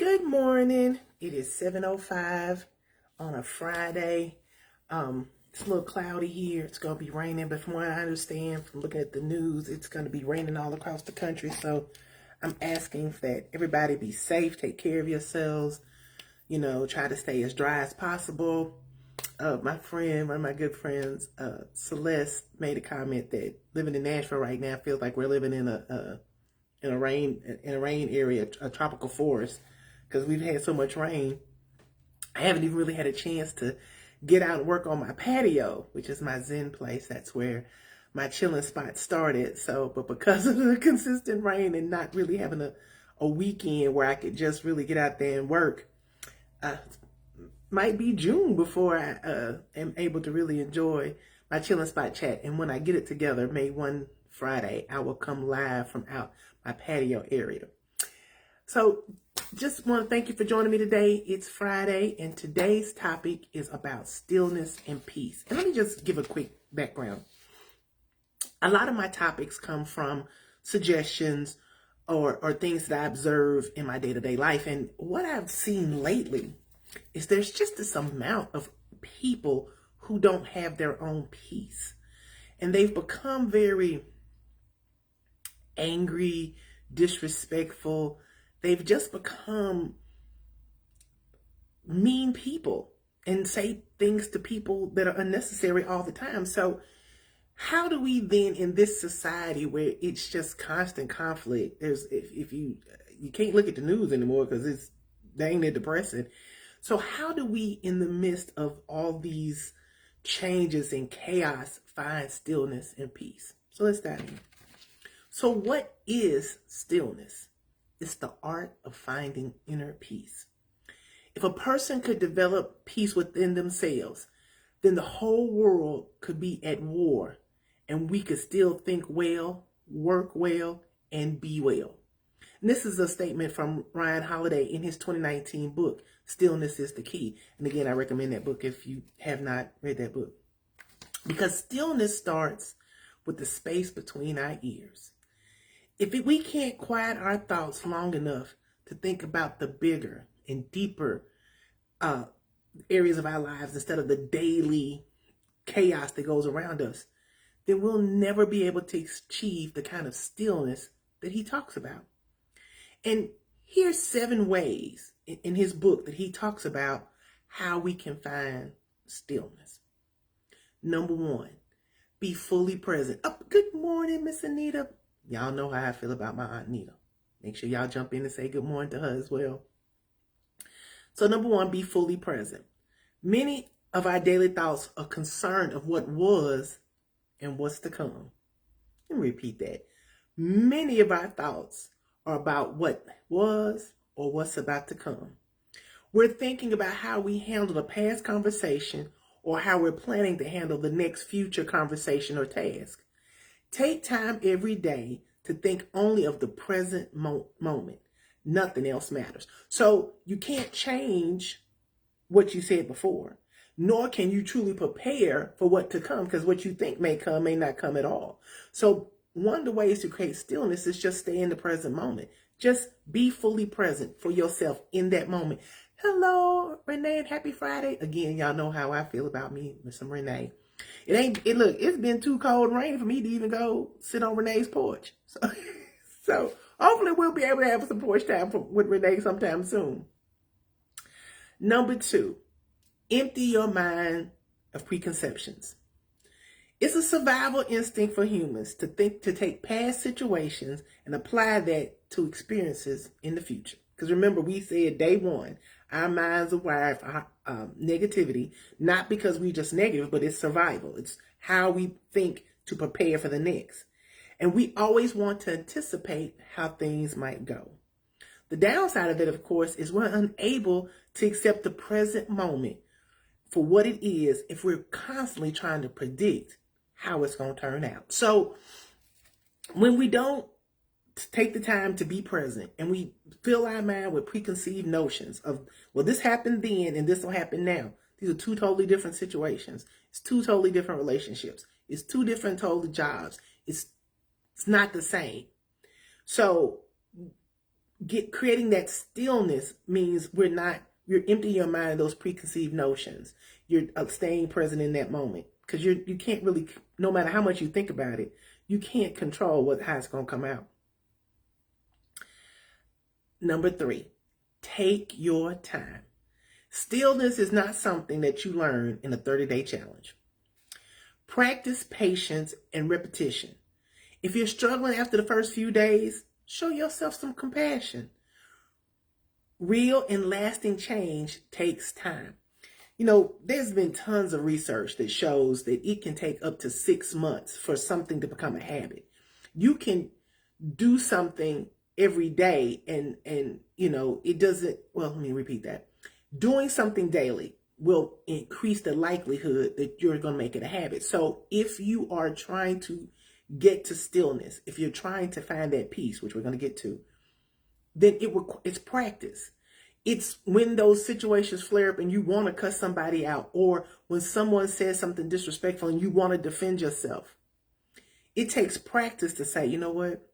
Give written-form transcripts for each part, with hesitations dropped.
Good morning. It is 7:05 on a Friday. It's a little cloudy here. It's going to be raining, but from what I understand from looking at the news, it's going to be raining all across the country. So I'm asking that everybody be safe, take care of yourselves, try to stay as dry as possible. My friend, one of my good friends, Celeste, made a comment that living in Nashville right now feels like we're living in a rain area, a tropical forest, because we've had so much rain. I haven't even really had a chance to get out and work on my patio, which is my Zen place. That's where my chilling spot started. But because of the consistent rain and not really having a weekend where I could just really get out there and work, might be June before I am able to really enjoy my chilling spot chat. And when I get it together, May 1 Friday, I will come live from out my patio area. So just want to thank you for joining me today. It's Friday, and today's topic is about stillness and peace. And let me just give a quick background. A lot of my topics come from suggestions or things that I observe in my day-to-day life. And what I've seen lately is there's just this amount of people who don't have their own peace. And they've become very angry, disrespectful. They've just become mean people and say things to people that are unnecessary all the time. So how do we then, in this society where it's just constant conflict, if you can't look at the news anymore because it's dang near depressing. So how do we, in the midst of all these changes and chaos, find stillness and peace? So let's dive in. So what is stillness? It's the art of finding inner peace. If a person could develop peace within themselves, then the whole world could be at war, and we could still think well, work well, and be well. And this is a statement from Ryan Holiday in his 2019 book, Stillness is the Key. And again, I recommend that book if you have not read that book. Because stillness starts with the space between our ears. If we can't quiet our thoughts long enough to think about the bigger and deeper areas of our lives instead of the daily chaos that goes around us, then we'll never be able to achieve the kind of stillness that he talks about. And here's 7 ways in his book that he talks about how we can find stillness. Number 1, be fully present. Oh, good morning, Miss Anita. Y'all know how I feel about my Aunt Nita. Make sure y'all jump in and say good morning to her as well. So number 1, be fully present. Many of our daily thoughts are concerned of what was and what's to come. Let me repeat that. Many of our thoughts are about what was or what's about to come. We're thinking about how we handled a past conversation or how we're planning to handle the next future conversation or task. Take time every day to think only of the present moment. Nothing else matters. So you can't change what you said before, nor can you truly prepare for what to come, because what you think may come may not come at all. So one of the ways to create stillness is just stay in the present moment. Just be fully present for yourself in that moment. Hello, Renee, and happy Friday. Again, y'all know how I feel about me with some Renee. Look, it's been too cold and rainy for me to even go sit on Renee's porch. So hopefully we'll be able to have some porch time with Renee sometime soon. Number 2, empty your mind of preconceptions. It's a survival instinct for humans to take past situations and apply that to experiences in the future. Because remember, we said day 1, our minds are wired for negativity, not because we're just negative, but it's survival. It's how we think to prepare for the next. And we always want to anticipate how things might go. The downside of it, of course, is we're unable to accept the present moment for what it is if we're constantly trying to predict how it's going to turn out. So when we don't take the time to be present and we fill our mind with preconceived notions of, well, this happened then and this will happen now. These are 2 totally different situations. It's 2 totally different relationships. It's 2 different totally jobs. It's not the same. So Creating that stillness means you're emptying your mind of those preconceived notions. You're staying present in that moment, because you can't really, no matter how much you think about it, you can't control how it's going to come out. Number 3, take your time. Stillness is not something that you learn in a 30-day challenge. Practice patience and repetition. If you're struggling after the first few days, show yourself some compassion. Real and lasting change takes time. There's been tons of research that shows that it can take up to 6 months for something to become a habit. You can do something every day and it doesn't, well, let me repeat that. Doing something daily will increase the likelihood that you're going to make it a habit. So if you are trying to get to stillness, if you're trying to find that peace, which we're going to get to, then it's practice. It's when those situations flare up and you want to cuss somebody out, or when someone says something disrespectful and you want to defend yourself. It takes practice to say, you know what?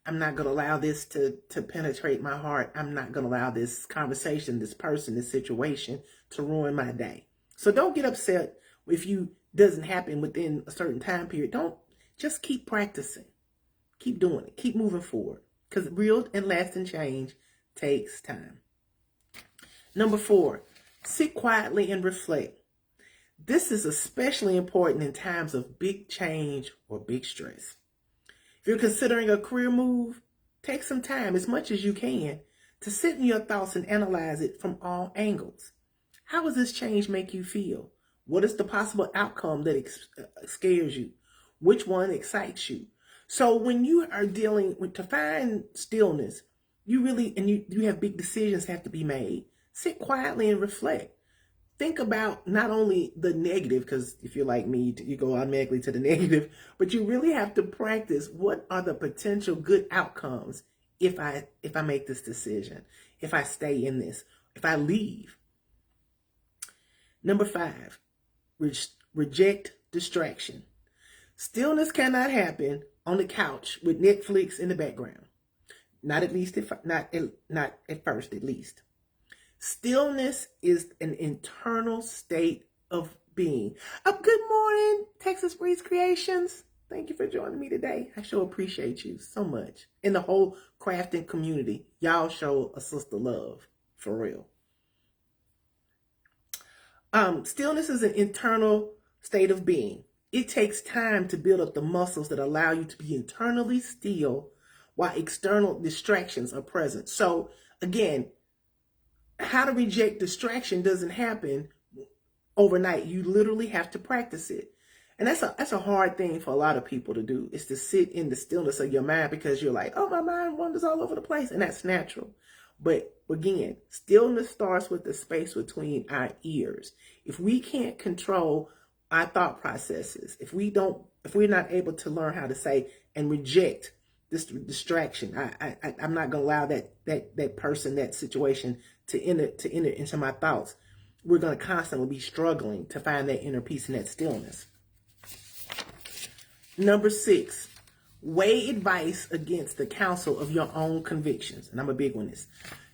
I'm not going to allow this to penetrate my heart. I'm not going to allow this conversation, this person, this situation to ruin my day. So don't get upset if you doesn't happen within a certain time period. Just keep practicing. Keep doing it. Keep moving forward, because real and lasting change takes time. Number 4, sit quietly and reflect. This is especially important in times of big change or big stress. If you're considering a career move, take some time, as much as you can, to sit in your thoughts and analyze it from all angles. How does this change make you feel? What is the possible outcome that scares you? Which one excites you? So when you are dealing with, to find stillness, you have big decisions that have to be made. Sit quietly and reflect. Think about not only the negative, because if you're like me, you go automatically to the negative, but you really have to practice what are the potential good outcomes if I make this decision, if I stay in this, if I leave. Number 5, reject distraction. Stillness cannot happen on the couch with Netflix in the background. Not at first, at least. Stillness is an internal state of being. Good morning, Texas Breeze Creations. Thank you for joining me today. I sure appreciate you so much. And the whole crafting community, y'all show a sister love, for real. Stillness is an internal state of being. It takes time to build up the muscles that allow you to be internally still while external distractions are present. So again, how to reject distraction doesn't happen overnight. You literally have to practice it. And that's a hard thing for a lot of people to do, is to sit in the stillness of your mind, because you're like, oh, my mind wanders all over the place. And that's natural. But again, stillness starts with the space between our ears. If we can't control our thought processes, if we're not able to learn how to say and reject this distraction, I'm not going to allow that person, that situation to enter into my thoughts, we're going to constantly be struggling to find that inner peace and that stillness. Number 6, weigh advice against the counsel of your own convictions. And I'm a big one.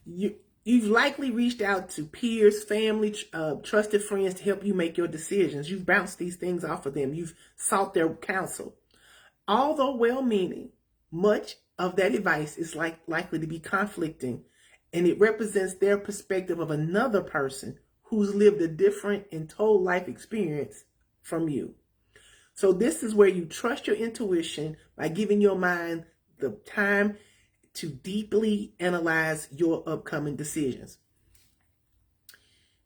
You've likely reached out to peers, family, trusted friends to help you make your decisions. You've bounced these things off of them. You've sought their counsel. Although well-meaning, much of that advice is likely to be conflicting, and it represents their perspective of another person who's lived a different and total life experience from you. So this is where you trust your intuition by giving your mind the time to deeply analyze your upcoming decisions.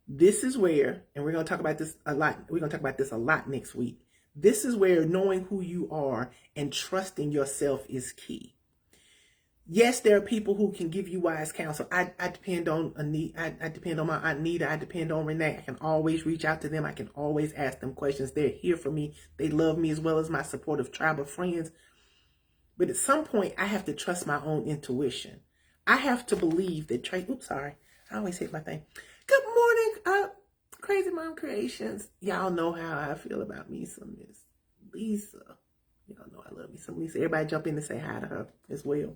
This is where, and we're going to talk about this a lot. We're going to talk about this a lot next week. This is where knowing who you are and trusting yourself is key. Yes, there are people who can give you wise counsel. I depend on Anita. I depend on my Aunt Nita. I depend on Renee. I can always reach out to them. I can always ask them questions. They're here for me. They love me, as well as my supportive tribe of friends. But at some point, I have to trust my own intuition. I have to believe that I always hit my thing. Good morning, Crazy Mom Creations. Y'all know how I feel about me some Miss Lisa. Y'all know I love me some Lisa. Everybody jump in and say hi to her as well.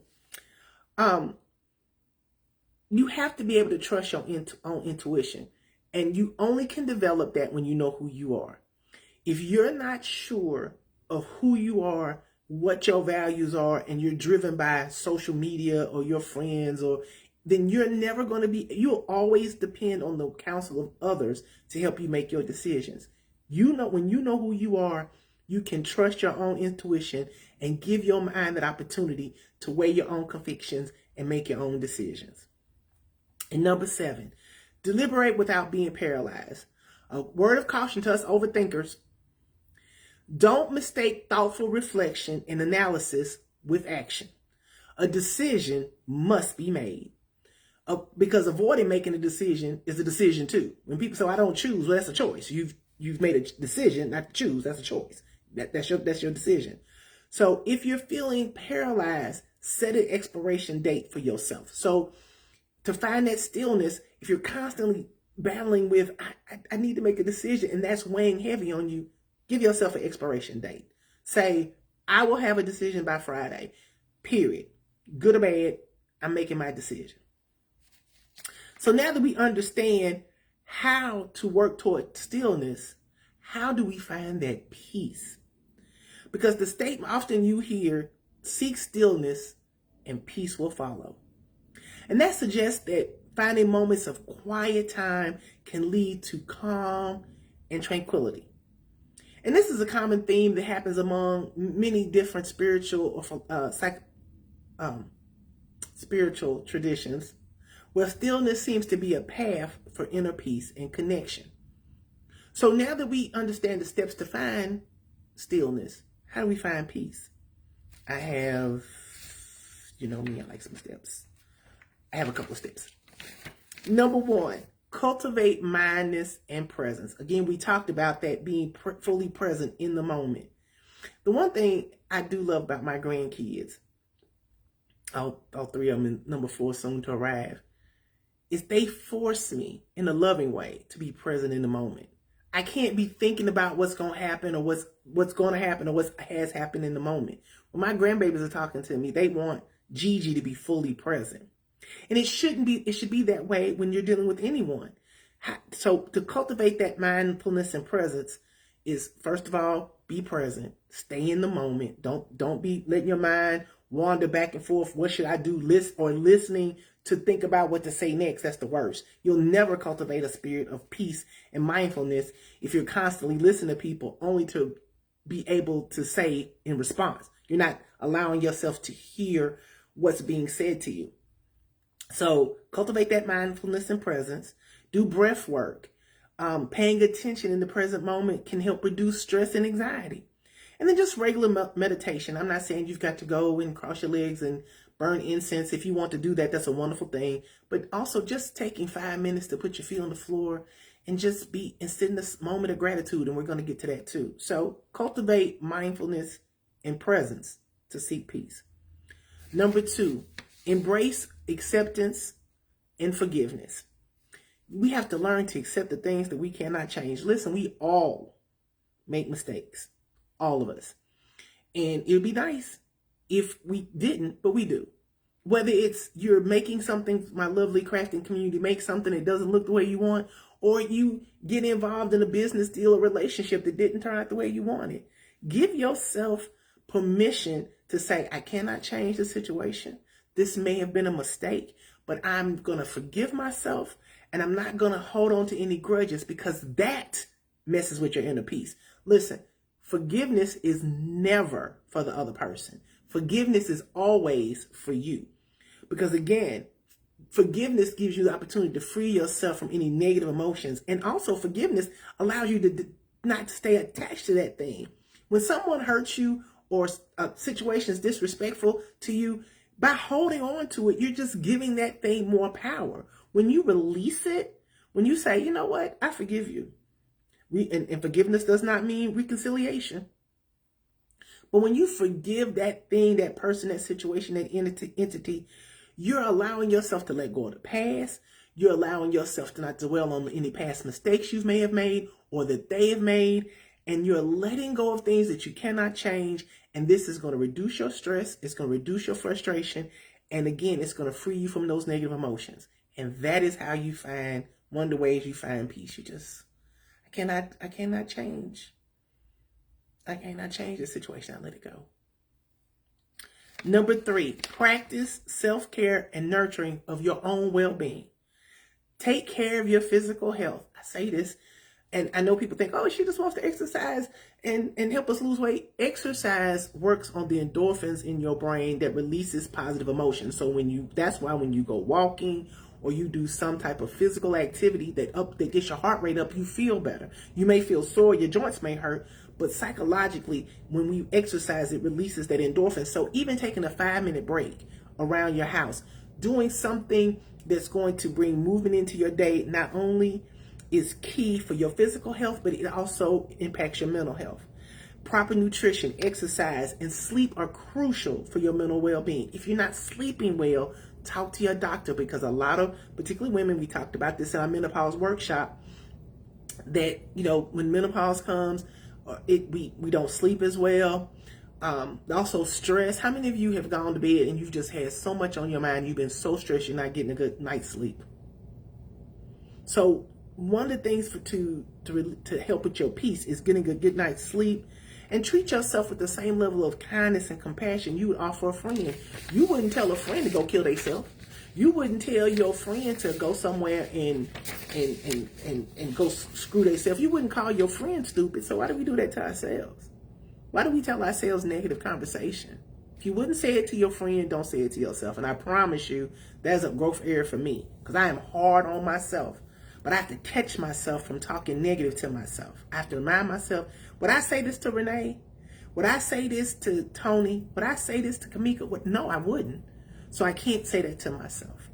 you have to be able to trust your own intuition. And you only can develop that when you know who you are. If you're not sure of who you are, what your values are, and you're driven by social media or your friends, or then you're never going to be, you'll always depend on the counsel of others to help you make your decisions. You know, when you know who you are, you can trust your own intuition and give your mind that opportunity to weigh your own convictions and make your own decisions. And number 7, deliberate without being paralyzed. A word of caution to us overthinkers: don't mistake thoughtful reflection and analysis with action. A decision must be made. Because avoiding making a decision is a decision too. When people say, I don't choose, well, that's a choice. You've made a decision not to choose. That's a choice. That's your decision. So if you're feeling paralyzed, set an expiration date for yourself. So to find that stillness, if you're constantly battling with, I need to make a decision, and that's weighing heavy on you, give yourself an expiration date. Say, I will have a decision by Friday, period. Good or bad, I'm making my decision. So now that we understand how to work toward stillness, how do we find that peace? Because the statement often you hear, seek stillness and peace will follow. And that suggests that finding moments of quiet time can lead to calm and tranquility. And this is a common theme that happens among many different spiritual or spiritual traditions, where stillness seems to be a path for inner peace and connection. So now that we understand the steps to find stillness, how do we find peace? I have, you know me, I like some steps. I have a couple of steps. Number 1, cultivate mindness and presence. Again, we talked about that being fully present in the moment. The one thing I do love about my grandkids, all 3 of them, and number 4 soon to arrive, is they force me in a loving way to be present in the moment. I can't be thinking about what's going to happen or what's going to happen or what has happened in the moment. When my grandbabies are talking to me, they want Gigi to be fully present. And it should be that way when you're dealing with anyone. So to cultivate that mindfulness and presence is, first of all, be present, stay in the moment. Don't be letting your mind wander back and forth. What should I do? Listening to think about what to say next. That's the worst. You'll never cultivate a spirit of peace and mindfulness if you're constantly listening to people only to be able to say in response. You're not allowing yourself to hear what's being said to you. So cultivate that mindfulness and presence. Do breath work. Paying attention in the present moment can help reduce stress and anxiety. And then just regular meditation. I'm not saying you've got to go and cross your legs and burn incense. If you want to do that, that's a wonderful thing. But also just taking 5 minutes to put your feet on the floor and just sit in this moment of gratitude. And we're going to get to that too. So cultivate mindfulness and presence to seek peace. Number 2, embrace acceptance and forgiveness. We have to learn to accept the things that we cannot change. Listen, we all make mistakes. All of us. And it would be nice if we didn't, but we do. Whether it's you're making something, my lovely crafting community makes something that doesn't look the way you want, or you get involved in a business deal or relationship that didn't turn out the way you wanted. Give yourself permission to say, I cannot change the situation. This may have been a mistake, but I'm going to forgive myself, and I'm not going to hold on to any grudges, because that messes with your inner peace. Listen, forgiveness is never for the other person. Forgiveness is always for you. Because again, forgiveness gives you the opportunity to free yourself from any negative emotions. And also forgiveness allows you to not stay attached to that thing. When someone hurts you or a situation is disrespectful to you, by holding on to it, you're just giving that thing more power. When you release it, when you say, you know what, I forgive you. And forgiveness does not mean reconciliation. But when you forgive that thing, that person, that situation, that entity, you're allowing yourself to let go of the past. You're allowing yourself to not dwell on any past mistakes you may have made or that they have made. And you're letting go of things that you cannot change. And this is going to reduce your stress. It's going to reduce your frustration. And again, it's going to free you from those negative emotions. And that is how you find, one of the ways you find peace. I cannot change. I cannot change the situation. I let it go. Number 3, practice self-care and nurturing of your own well-being. Take care of your physical health. I say this, and I know people think, oh, she just wants to exercise and help us lose weight. Exercise works on the endorphins in your brain that releases positive emotions. So that's why when you go walking or you do some type of physical activity that gets your heart rate up, you feel better. You may feel sore, your joints may hurt, but psychologically, when we exercise, it releases that endorphin. So even taking a 5-minute break around your house, doing something that's going to bring movement into your day, not only is key for your physical health, but it also impacts your mental health. Proper nutrition, exercise, and sleep are crucial for your mental well-being. If you're not sleeping well, talk to your doctor, because a lot of, particularly women, we talked about this in our menopause workshop, that, when menopause comes, we don't sleep as well. Also stress. How many of you have gone to bed and you've just had so much on your mind, you've been so stressed you're not getting a good night's sleep? So one of the things to help with your peace is getting a good night's sleep, and treat yourself with the same level of kindness and compassion you would offer a friend. You wouldn't tell a friend to go kill themselves. You wouldn't tell your friend to go somewhere and go screw themselves. You wouldn't call your friend stupid. So why do we do that to ourselves? Why do we tell ourselves negative conversation? If you wouldn't say it to your friend, don't say it to yourself. And I promise you, that's a growth area for me, because I am hard on myself. But I have to catch myself from talking negative to myself. I have to remind myself, would I say this to Renee? Would I say this to Tony? Would I say this to Kamika? No, I wouldn't. So I can't say that to myself.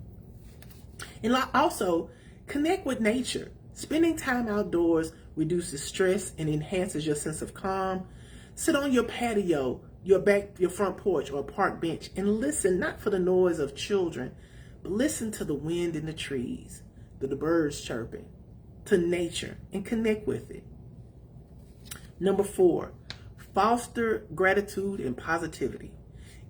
And also, connect with nature. Spending time outdoors reduces stress and enhances your sense of calm. Sit on your patio, your front porch, or park bench, and listen, not for the noise of children, but listen to the wind in the trees, to the birds chirping, to nature, and connect with it. Number 4, foster gratitude and positivity.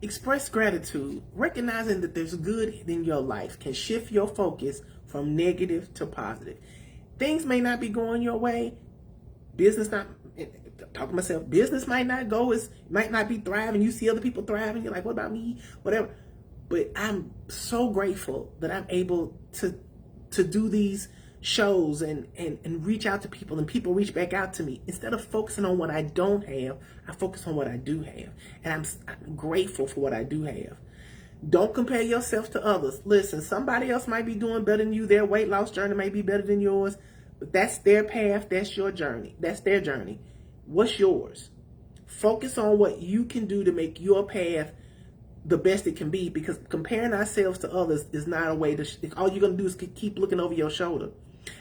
Express gratitude. Recognizing that there's good in your life can shift your focus from negative to positive. Things may not be going your way. Business might not be thriving. You see other people thriving. You're like, what about me? Whatever. But I'm so grateful that I'm able to do these shows and reach out to people, and people reach back out to me. Instead of focusing on what I don't have, I focus on what I do have. And I'm grateful for what I do have. Don't compare yourself to others. Listen, somebody else might be doing better than you. Their weight loss journey may be better than yours, but that's their path. That's your journey. That's their journey. What's yours? Focus on what you can do to make your path the best it can be, because comparing ourselves to others is not a way to, all you're going to do is keep looking over your shoulder.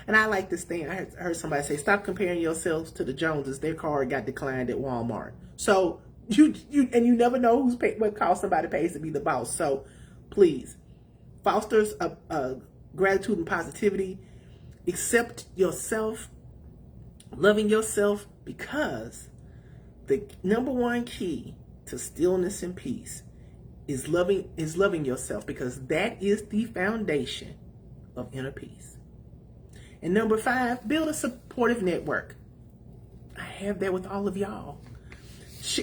And I like this thing. I heard somebody say, stop comparing yourselves to the Joneses. Their car got declined at Walmart. So you never know what cost somebody pays to be the boss. So please, fosters gratitude and positivity. Accept yourself, loving yourself, because the number one key to stillness and peace is loving yourself, because that is the foundation of inner peace. And number 5, build a supportive network. I have that with all of y'all.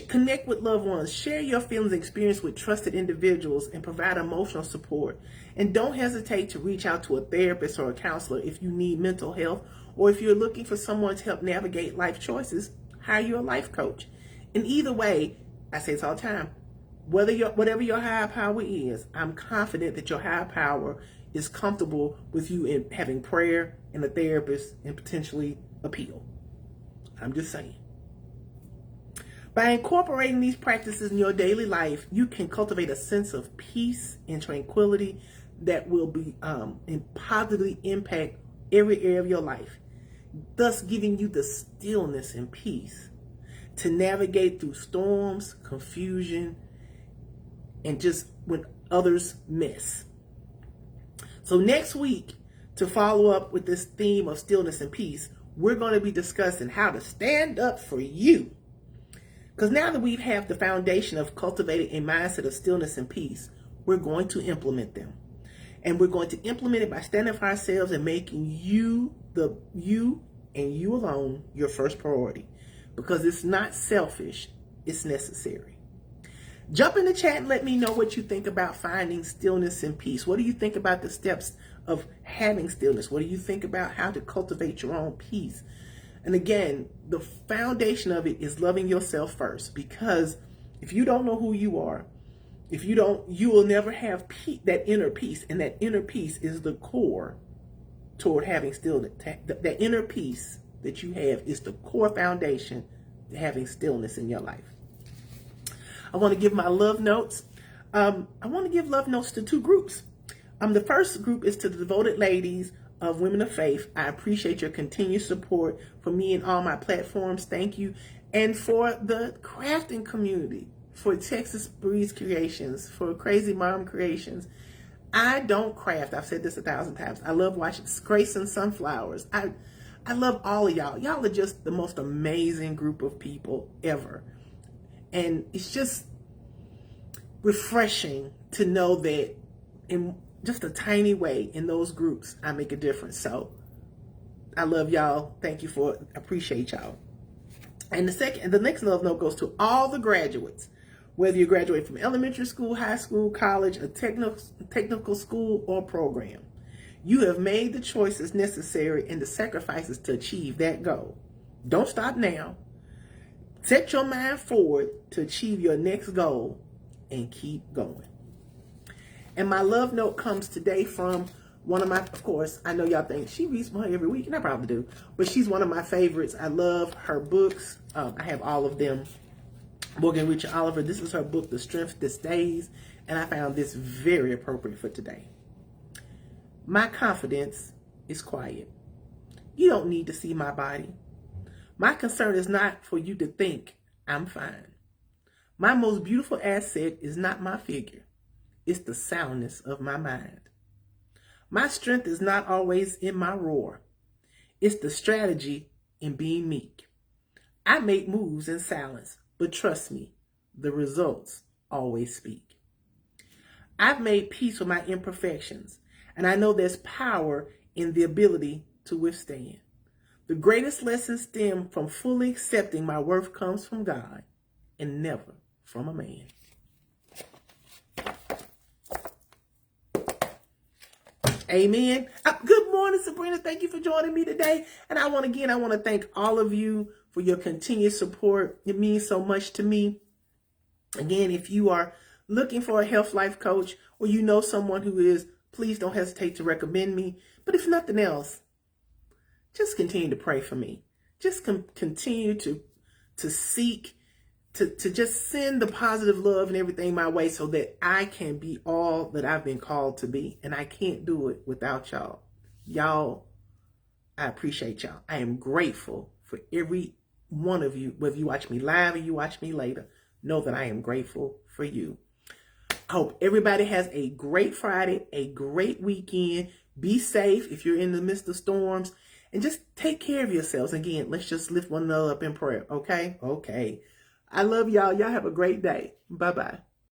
Connect with loved ones. Share your feelings and experience with trusted individuals and provide emotional support. And don't hesitate to reach out to a therapist or a counselor if you need mental health, or if you're looking for someone to help navigate life choices, hire you a life coach. In either way, I say this all the time, whatever your higher power is, I'm confident that your higher power is comfortable with you in having prayer and a therapist and potentially appeal. I'm just saying. By incorporating these practices in your daily life, you can cultivate a sense of peace and tranquility that will be and positively impact every area of your life, thus giving you the stillness and peace to navigate through storms, confusion, and just when others miss. So next week, to follow up with this theme of stillness and peace, we're going to be discussing how to stand up for you. Because now that we have the foundation of cultivating a mindset of stillness and peace, we're going to implement them. And we're going to implement it by standing for ourselves and making you and you alone your first priority. Because it's not selfish, it's necessary. Jump in the chat and let me know what you think about finding stillness and peace. What do you think about the steps of having stillness? What do you think about how to cultivate your own peace? And again, the foundation of it is loving yourself first, because if you don't know who you are, you will never have that inner peace. And that inner peace is the core toward having stillness. That inner peace that you have is the core foundation to having stillness in your life. I want to give my love notes. I want to give love notes to two groups. The first group is to the devoted ladies of Women of Faith. I appreciate your continued support for me and all my platforms. Thank you. And for the crafting community, for Texas Breeze Creations, for Crazy Mom Creations. I don't craft. I've said this 1,000 times. I love watching Grace and Sunflowers. I love all of y'all. Y'all are just the most amazing group of people ever. And it's just refreshing to know that in just a tiny way in those groups, I make a difference. So I love y'all. Thank you appreciate y'all. And the next love note goes to all the graduates, whether you graduate from elementary school, high school, college, a technical school or program. You have made the choices necessary and the sacrifices to achieve that goal. Don't stop now. Set your mind forward to achieve your next goal and keep going. And my love note comes today from one of my, of course, I know y'all think she reads her every week, and I probably do, but she's one of my favorites. I love her books. I have all of them. Morgan Richard Oliver, this is her book, The Strength That Stays, and I found this very appropriate for today. My confidence is quiet. You don't need to see my body. My concern is not for you to think I'm fine. My most beautiful asset is not my figure. It's the soundness of my mind. My strength is not always in my roar. It's the strategy in being meek. I make moves in silence, but trust me, the results always speak. I've made peace with my imperfections, and I know there's power in the ability to withstand. The greatest lessons stem from fully accepting my worth comes from God and never from a man. Amen. Good morning, Sabrina. Thank you for joining me today. And I want to thank all of you for your continued support. It means so much to me. Again, if you are looking for a health life coach or you know someone who is, please don't hesitate to recommend me. But if nothing else, just continue to pray for me. Just continue to seek, to just send the positive love and everything my way so that I can be all that I've been called to be. And I can't do it without y'all. Y'all, I appreciate y'all. I am grateful for every one of you, whether you watch me live or you watch me later. Know that I am grateful for you. I hope everybody has a great Friday, a great weekend. Be safe if you're in the midst of storms. And just take care of yourselves. Again, let's just lift one another up in prayer. Okay? Okay. I love y'all. Y'all have a great day. Bye-bye.